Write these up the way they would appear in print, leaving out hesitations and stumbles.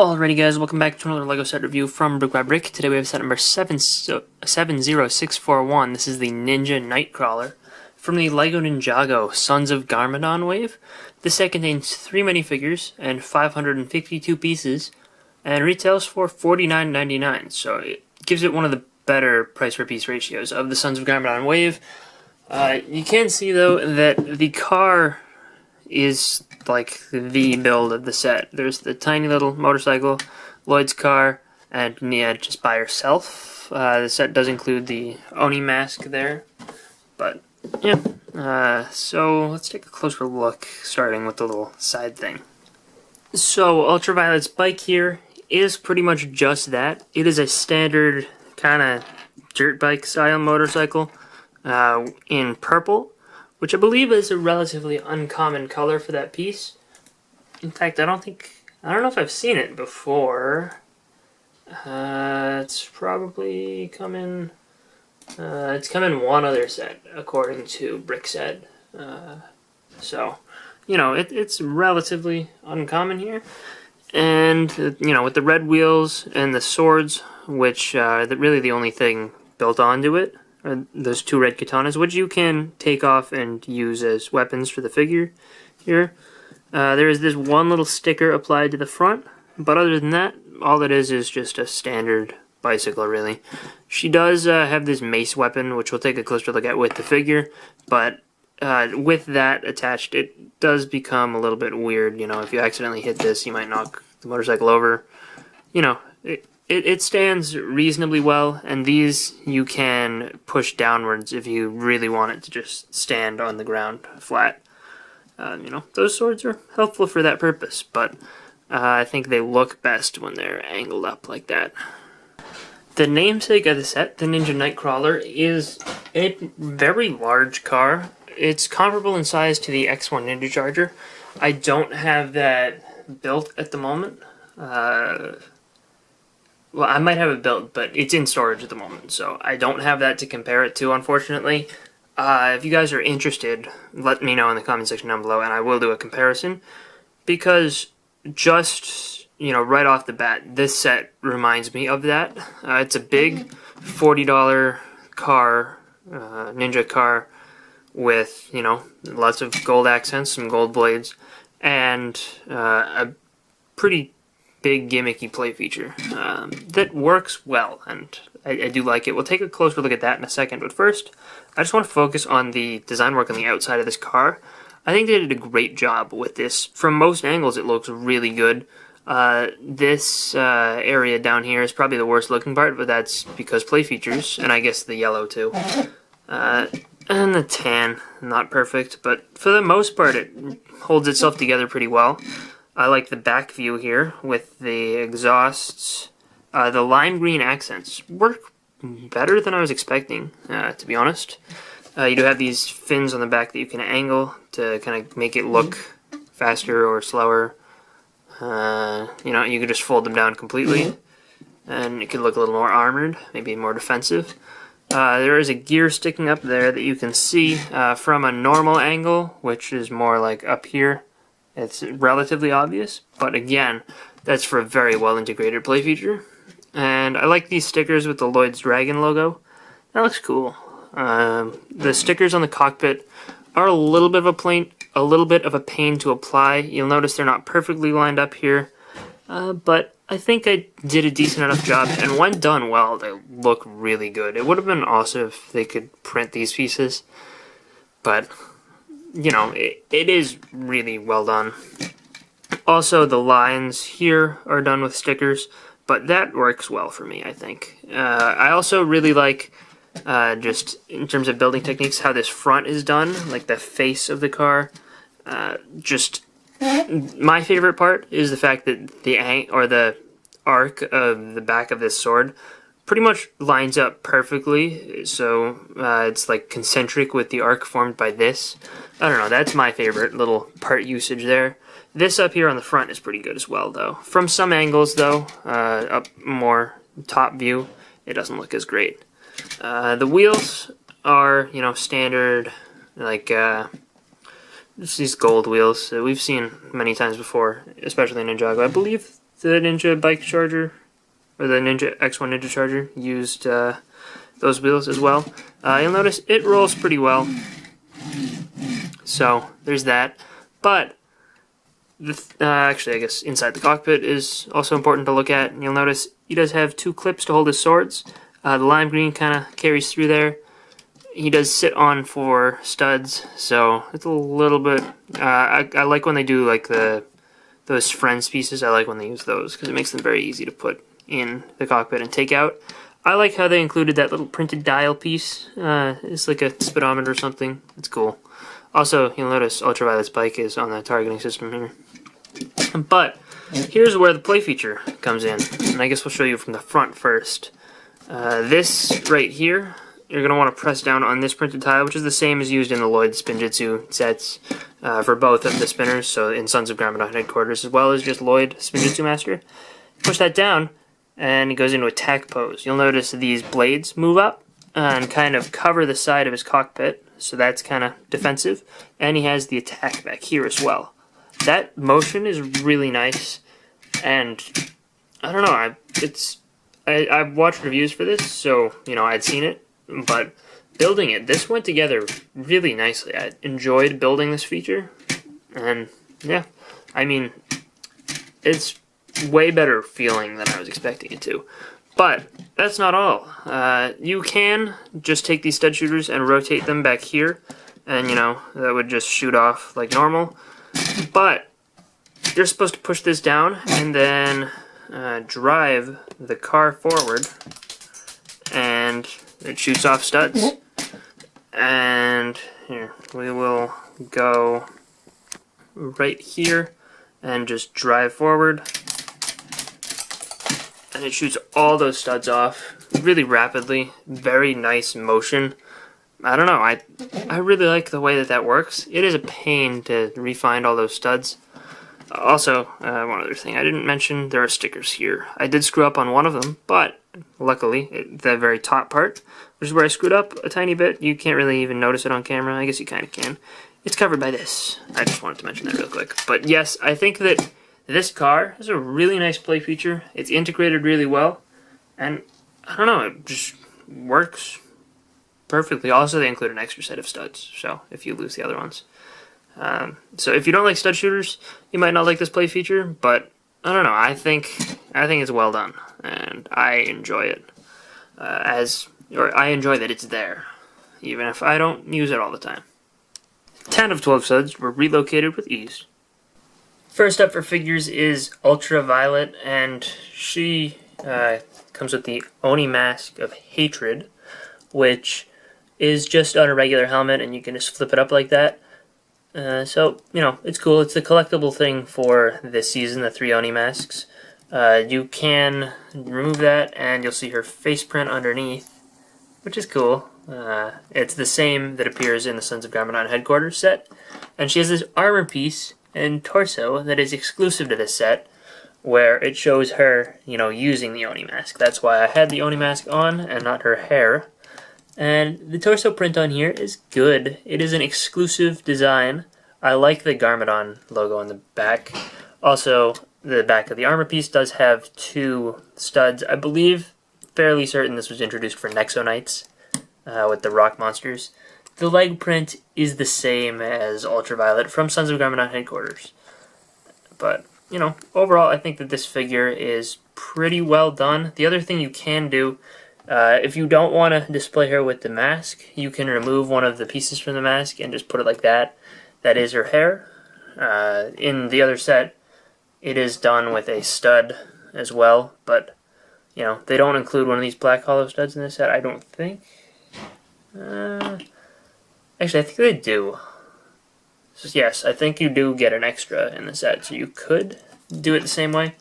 Alrighty guys, welcome back to another LEGO set review from BrickByBrick. Today we have set number 70641. This is the Ninja Nightcrawler from the LEGO Ninjago Sons of Garmadon wave. This set contains 3 minifigures and 552 pieces and retails for $49.99, so it gives it one of the better price per piece ratios of the Sons of Garmadon wave. You can see though that the car is like the build of the set. There's the tiny little motorcycle, Lloyd's car, and Nia just by herself. The set does include the Oni mask there, but yeah. So let's take a closer look, starting with the little side thing. So Ultraviolet's bike here is pretty much just that. It is a standard kind of dirt bike style motorcycle in purple, which I believe is a relatively uncommon color for that piece. In fact, I don't know if I've seen it before. It's probably come in one other set, according to Brick said. So, you know, it's relatively uncommon here. And, you know, with the red wheels and the swords, which really the only thing built onto it, are those 2 red katanas, which you can take off and use as weapons for the figure here. There is this one little sticker applied to the front, but other than that, all it is just a standard bicycle, really. She does have this mace weapon, which we'll take a closer look at with the figure, but with that attached, it does become a little bit weird. You know, if you accidentally hit this, you might knock the motorcycle over. You know, it stands reasonably well, and these you can push downwards if you really want it to just stand on the ground flat. You know, those swords are helpful for that purpose, but I think they look best when they're angled up like that. The namesake of the set, the Ninja Nightcrawler, is a very large car. It's comparable in size to the X1 Ninja Charger. I don't have that built at the moment. Well, I might have it built, but it's in storage at the moment, so I don't have that to compare it to, unfortunately. If you guys are interested, let me know in the comment section down below, and I will do a comparison, because just, you know, right off the bat, this set reminds me of that. It's a big $40 car, Ninja car, with, you know, lots of gold accents, some gold blades, and a pretty big gimmicky play feature that works well, and I do like it. We'll take a closer look at that in a second, but first I just want to focus on the design work on the outside of this car. I think they did a great job with this. From most angles it looks really good. This area down here is probably the worst looking part, but that's because play features, and I guess the yellow too. And the tan, not perfect, but for the most part it holds itself together pretty well. I like the back view here with the exhausts. The lime green accents work better than I was expecting, to be honest. You do have these fins on the back that you can angle to kind of make it look faster or slower. You know, you could just fold them down completely, and it could look a little more armored, maybe more defensive. There is a gear sticking up there that you can see from a normal angle, which is more like up here. It's relatively obvious, but again, that's for a very well integrated play feature. And I like these stickers with the Lloyd's Dragon logo. That looks cool. The stickers on the cockpit are a little bit of a pain to apply. You'll notice they're not perfectly lined up here, but I think I did a decent enough job, and when done well, they look really good. It would have been awesome if they could print these pieces, but you know, it is really well done. Also, the lines here are done with stickers, but that works well for me, I think. I also really like, just in terms of building techniques, how this front is done, like the face of the car. My favorite part is the fact that the arc of the back of this sword pretty much lines up perfectly, so it's like concentric with the arc formed by this. I don't know, that's my favorite little part usage there. This up here on the front is pretty good as well, though. From some angles, though, up more top view, it doesn't look as great. The wheels are, you know, standard, like, just these gold wheels that we've seen many times before, especially in Ninjago. I believe the Ninja bike charger, or the Ninja X1 Ninja charger, used those wheels as well. You'll notice it rolls pretty well. So there's that. But actually, I guess inside the cockpit is also important to look at. And you'll notice he does have 2 clips to hold his swords. The lime green kind of carries through there. He does sit on 4 studs, so it's a little bit. I like when they do like those friends pieces. I like when they use those because it makes them very easy to put in the cockpit and take out. I like how they included that little printed dial piece. It's like a speedometer or something. It's cool. Also, you'll notice Ultraviolet's bike is on the targeting system here. But here's where the play feature comes in, and I guess we'll show you from the front first. This right here, you're going to want to press down on this printed tile, which is the same as used in the Lloyd Spinjitzu sets for both of the spinners, so in Sons of Garmadon Headquarters, as well as just Lloyd Spinjitzu Master. Push that down, and it goes into attack pose. You'll notice these blades move up and kind of cover the side of his cockpit, so that's kind of defensive, and he has the attack back here as well. That motion is really nice, and I don't know, I've watched reviews for this, so, you know, I'd seen it, but building it, this went together really nicely. I enjoyed building this feature, and yeah, I mean, it's way better feeling than I was expecting it to. But that's not all. You can just take these stud shooters and rotate them back here, and you know, that would just shoot off like normal. But you're supposed to push this down and then drive the car forward, and it shoots off studs. And here, we will go right here and just drive forward, and it shoots all those studs off really rapidly. Very nice motion. I don't know, I really like the way that works. It is a pain to refine all those studs. Also, one other thing I didn't mention, there are stickers here. I did screw up on one of them, but luckily, the very top part, which is where I screwed up a tiny bit, you can't really even notice it on camera. I guess you kind of can. It's covered by this. I just wanted to mention that real quick. But yes, I think that this car has a really nice play feature. It's integrated really well, and I don't know, it just works perfectly. Also, they include an extra set of studs, so if you lose the other ones. So if you don't like stud shooters, you might not like this play feature, but I don't know, I think it's well done, and I enjoy it. I enjoy that it's there, even if I don't use it all the time. 10 of 12 studs were relocated with ease. First up for figures is Ultraviolet, and she comes with the Oni Mask of Hatred, which is just on a regular helmet, and you can just flip it up like that. So, you know, it's cool. It's the collectible thing for this season, the 3 Oni masks. You can remove that, and you'll see her face print underneath, which is cool. It's the same that appears in the Sons of Garmadon Headquarters set. And she has this armor piece and torso that is exclusive to this set, where it shows her, you know, using the Oni mask. That's why I had the Oni mask on and not her hair. And the torso print on here is good. It is an exclusive design. I like the Garmadon logo on the back. Also, the back of the armor piece does have 2 studs. I believe, fairly certain this was introduced for Nexo Knights with the rock monsters. The leg print is the same as Ultraviolet from Sons of Garmadon Headquarters. But, you know, overall I think that this figure is pretty well done. The other thing you can do, if you don't want to display her with the mask, you can remove one of the pieces from the mask and just put it like that. That is her hair. In the other set, it is done with a stud as well, but, you know, they don't include one of these black hollow studs in this set, I don't think. Actually, I think they do. So, yes, I think you do get an extra in the set, so you could do it the same way.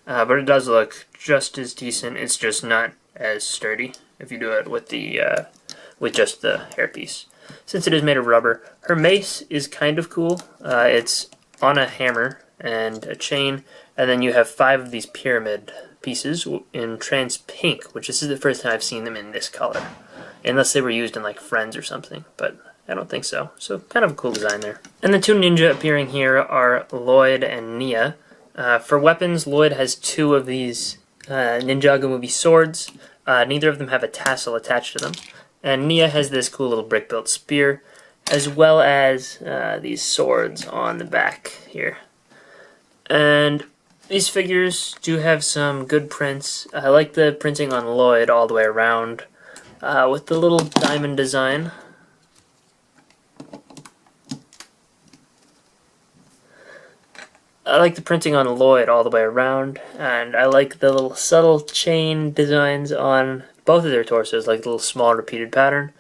But it does look just as decent. It's just not as sturdy if you do it with the with just the hairpiece. Since it is made of rubber, her mace is kind of cool. It's on a hammer and a chain, and then you have 5 of these pyramid pieces in trans pink, which this is the first time I've seen them in this color, unless they were used in like Friends or something, but I don't think so. So kind of a cool design there. And the 2 ninja appearing here are Lloyd and Nia. For weapons, Lloyd has 2 of these Ninjago movie swords. Neither of them have a tassel attached to them. And Nia has this cool little brick-built spear, as well as these swords on the back here. And these figures do have some good prints. I like the printing on Lloyd all the way around, with the little diamond design. I like the printing on Lloyd all the way around, and I like the little subtle chain designs on both of their torsos, like the little small repeated pattern.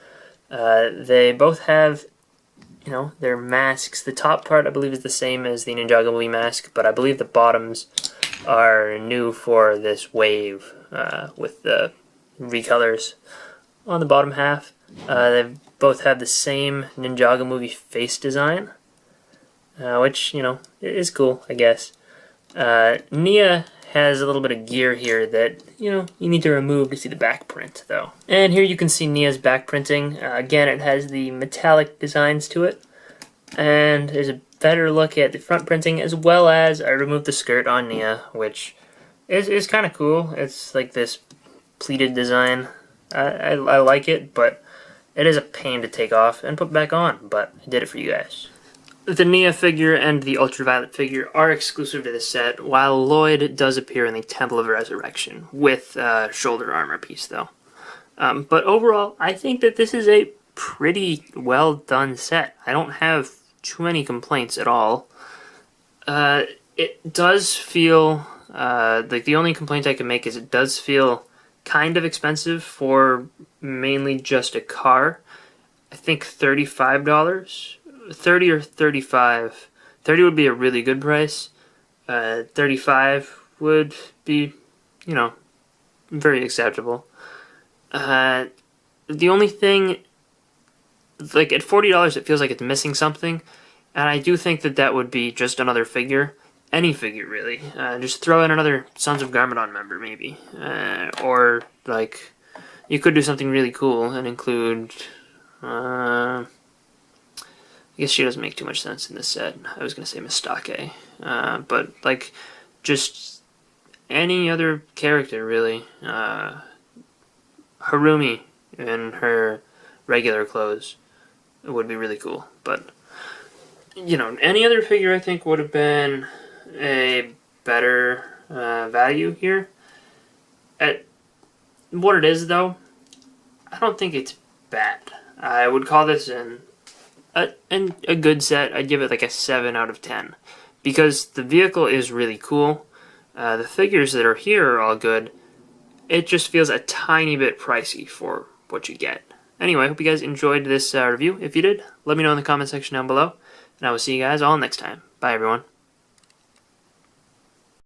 They both have, their masks. The top part, I believe, is the same as the Ninjago movie mask, but I believe the bottoms are new for this wave, with the recolors on the bottom half. They both have the same Ninjago movie face design, which, is cool, I guess. Nia has a little bit of gear here that, you need to remove to see the back print, though. And here you can see Nia's back printing. Again, it has the metallic designs to it. And there's a better look at the front printing, as well as I removed the skirt on Nia, which is kind of cool. It's like this pleated design. I like it, but it is a pain to take off and put back on, but I did it for you guys. The Nia figure and the Ultraviolet figure are exclusive to this set, while Lloyd does appear in the Temple of Resurrection with shoulder armor piece, though. But overall, I think that this is a pretty well done set. I don't have too many complaints at all. It does feel like the only complaint I can make is it does feel kind of expensive for mainly just a car. I think $35. 30 or 35. 30 would be a really good price. 35 would be, very acceptable. The only thing, like at $40, it feels like it's missing something, and I do think that would be just another figure. Any figure, really. Just throw in another Sons of Garmadon member, maybe. Or, like, you could do something really cool and include, I guess she doesn't make too much sense in this set. I was going to say Mistake. But, like, just any other character, really. Harumi in her regular clothes would be really cool. But, any other figure I think would have been a better value here. At what it is, though, I don't think it's bad. I would call this a good set. I'd give it like a 7 out of 10 because the vehicle is really cool. The figures that are here are all good. It just feels a tiny bit pricey for what you get. Anyway, I hope you guys enjoyed this review. If you did, let me know in the comment section down below, and I will see you guys all next time. Bye, everyone.